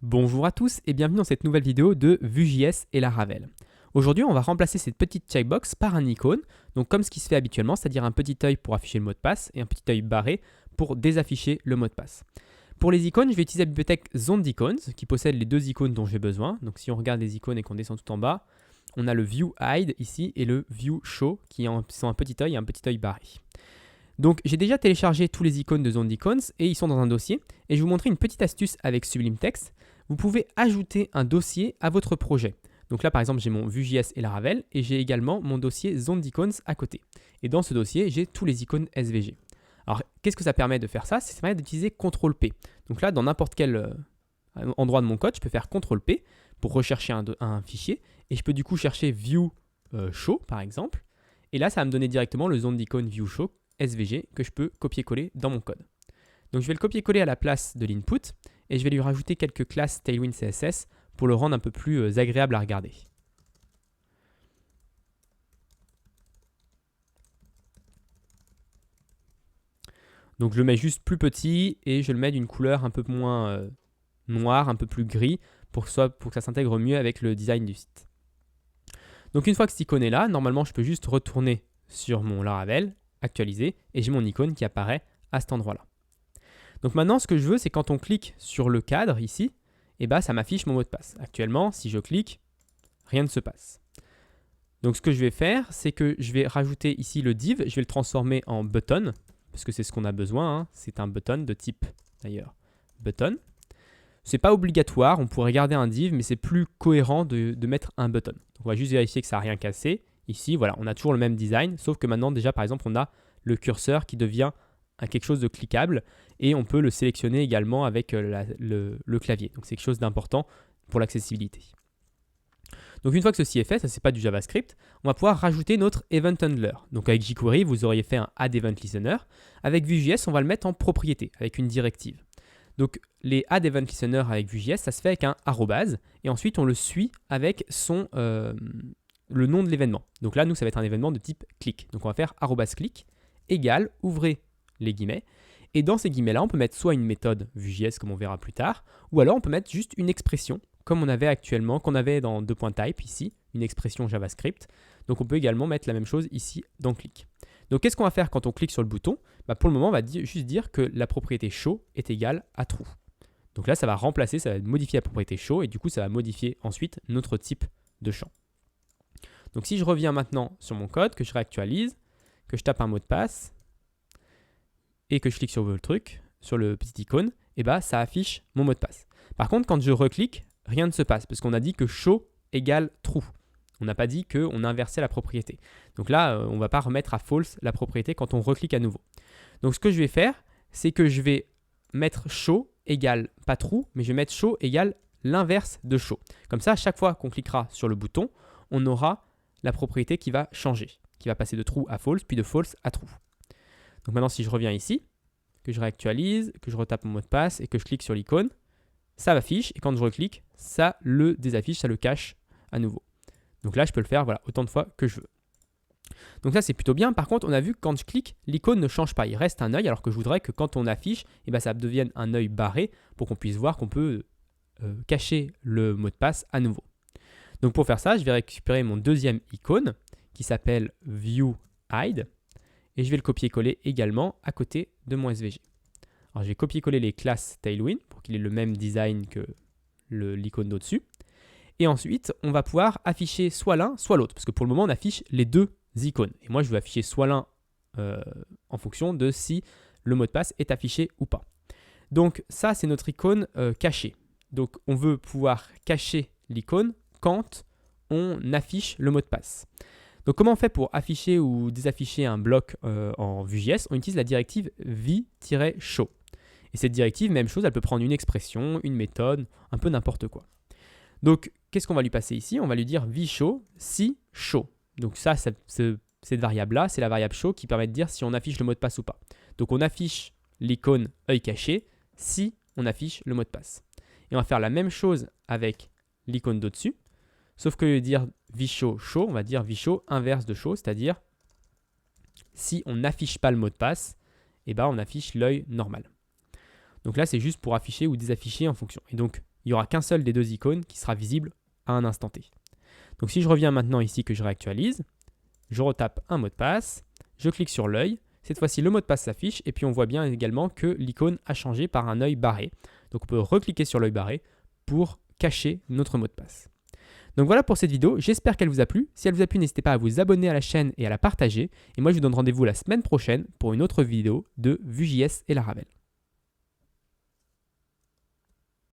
Bonjour à tous et bienvenue dans cette nouvelle vidéo de Vue.js et Laravel. Aujourd'hui, on va remplacer cette petite checkbox par un icône, donc comme ce qui se fait habituellement, c'est-à-dire un petit œil pour afficher le mot de passe et un petit œil barré pour désafficher le mot de passe. Pour les icônes, je vais utiliser la bibliothèque Zone d'Icônes qui possède les deux icônes dont j'ai besoin. Donc si on regarde les icônes et qu'on descend tout en bas, on a le View Hide ici et le View Show qui sont un petit œil et un petit œil barré. Donc j'ai déjà téléchargé tous les icônes de Zone d'Icônes et ils sont dans un dossier. Et je vais vous montrer une petite astuce avec Sublime Text. Vous pouvez ajouter un dossier à votre projet. Donc là par exemple j'ai mon Vue.js et Laravel et j'ai également mon dossier Zone d'Icônes à côté. Et dans ce dossier j'ai tous les icônes SVG. Alors qu'est-ce que ça permet de faire ça? Ça permet d'utiliser CTRL-P. Donc là dans n'importe quel endroit de mon code je peux faire CTRL-P pour rechercher un fichier. Et je peux du coup chercher View Show par exemple. Et là ça va me donner directement le Zone d'Icônes View Show SVG que je peux copier-coller dans mon code. Donc je vais le copier-coller à la place de l'input et je vais lui rajouter quelques classes Tailwind CSS pour le rendre un peu plus agréable à regarder. Donc je le mets juste plus petit et je le mets d'une couleur un peu moins noire, un peu plus gris pour que ça s'intègre mieux avec le design du site. Donc une fois que cette icône est là, normalement je peux juste retourner sur mon Laravel, actualiser et j'ai mon icône qui apparaît à cet endroit-là. Donc maintenant, ce que je veux, c'est quand on clique sur le cadre ici, ça m'affiche mon mot de passe. Actuellement, si je clique, rien ne se passe. Donc ce que je vais faire, c'est que je vais rajouter ici le div, je vais le transformer en button, parce que c'est ce qu'on a besoin, hein. C'est un button de type, d'ailleurs, button. C'est pas obligatoire, on pourrait garder un div, mais c'est plus cohérent de mettre un button. Donc on va juste vérifier que ça n'a rien cassé. Ici, voilà, on a toujours le même design, sauf que maintenant, déjà, par exemple, on a le curseur qui devient quelque chose de cliquable et on peut le sélectionner également avec le clavier. Donc c'est quelque chose d'important pour l'accessibilité. Donc une fois que ceci est fait, ça c'est pas du JavaScript, on va pouvoir rajouter notre Event Handler. Donc avec jQuery, vous auriez fait un Add Event Listener. Avec Vue.js, on va le mettre en propriété avec une directive. Donc les Add Event Listener avec Vue.js, ça se fait avec un arrobase et ensuite on le suit avec le nom de l'événement. Donc là, nous, ça va être un événement de type click. Donc on va faire arrobase click égale, ouvrez les guillemets. Et dans ces guillemets-là, on peut mettre soit une méthode Vue.js, comme on verra plus tard, ou alors on peut mettre juste une expression, comme on avait actuellement, qu'on avait dans 2.type ici, une expression JavaScript. Donc on peut également mettre la même chose ici dans click. Donc qu'est-ce qu'on va faire quand on clique sur le bouton? Pour le moment, on va juste dire que la propriété show est égale à true. Donc là, ça va remplacer, ça va modifier la propriété show, et du coup, ça va modifier ensuite notre type de champ. Donc si je reviens maintenant sur mon code, que je réactualise, que je tape un mot de passe, et que je clique sur le truc, sur le petit icône, ça affiche mon mot de passe. Par contre, quand je reclique, rien ne se passe, parce qu'on a dit que show égale true. On n'a pas dit qu'on inversait la propriété. Donc là, on ne va pas remettre à false la propriété quand on reclique à nouveau. Donc ce que je vais faire, c'est que je vais mettre show égale pas true, mais je vais mettre show égale l'inverse de show. Comme ça, à chaque fois qu'on cliquera sur le bouton, on aura la propriété qui va changer, qui va passer de true à false, puis de false à true. Donc maintenant, si je reviens ici, que je réactualise, que je retape mon mot de passe et que je clique sur l'icône, ça affiche et quand je reclique, ça le désaffiche, ça le cache à nouveau. Donc là, je peux le faire autant de fois que je veux. Donc ça, c'est plutôt bien. Par contre, on a vu que quand je clique, l'icône ne change pas. Il reste un œil alors que je voudrais que quand on affiche, ça devienne un œil barré pour qu'on puisse voir qu'on peut cacher le mot de passe à nouveau. Donc pour faire ça, je vais récupérer mon deuxième icône qui s'appelle View Hide. Et je vais le copier-coller également à côté de mon SVG. Alors je vais copier-coller les classes Tailwind pour qu'il ait le même design que l'icône d'au-dessus. Et ensuite, on va pouvoir afficher soit l'un, soit l'autre. Parce que pour le moment, on affiche les deux icônes. Et moi, je veux afficher soit l'un en fonction de si le mot de passe est affiché ou pas. Donc ça, c'est notre icône cachée. Donc on veut pouvoir cacher l'icône quand on affiche le mot de passe. Donc comment on fait pour afficher ou désafficher un bloc en Vue.js? On utilise la directive v-show. Et cette directive, même chose, elle peut prendre une expression, une méthode, un peu n'importe quoi. Donc qu'est-ce qu'on va lui passer ici? On va lui dire v-show si show. Donc ça, cette variable-là, c'est la variable show qui permet de dire si on affiche le mot de passe ou pas. Donc on affiche l'icône œil caché si on affiche le mot de passe. Et on va faire la même chose avec l'icône d'au-dessus. Sauf que dire vshow show, on va dire vshow inverse de show, c'est-à-dire si on n'affiche pas le mot de passe, on affiche l'œil normal. Donc là, c'est juste pour afficher ou désafficher en fonction. Et donc, il n'y aura qu'un seul des deux icônes qui sera visible à un instant T. Donc si je reviens maintenant ici que je réactualise, je retape un mot de passe, je clique sur l'œil, cette fois-ci le mot de passe s'affiche et puis on voit bien également que l'icône a changé par un œil barré. Donc on peut recliquer sur l'œil barré pour cacher notre mot de passe. Donc voilà pour cette vidéo, j'espère qu'elle vous a plu. Si elle vous a plu, n'hésitez pas à vous abonner à la chaîne et à la partager. Et moi je vous donne rendez-vous la semaine prochaine pour une autre vidéo de Vue.js et Laravel.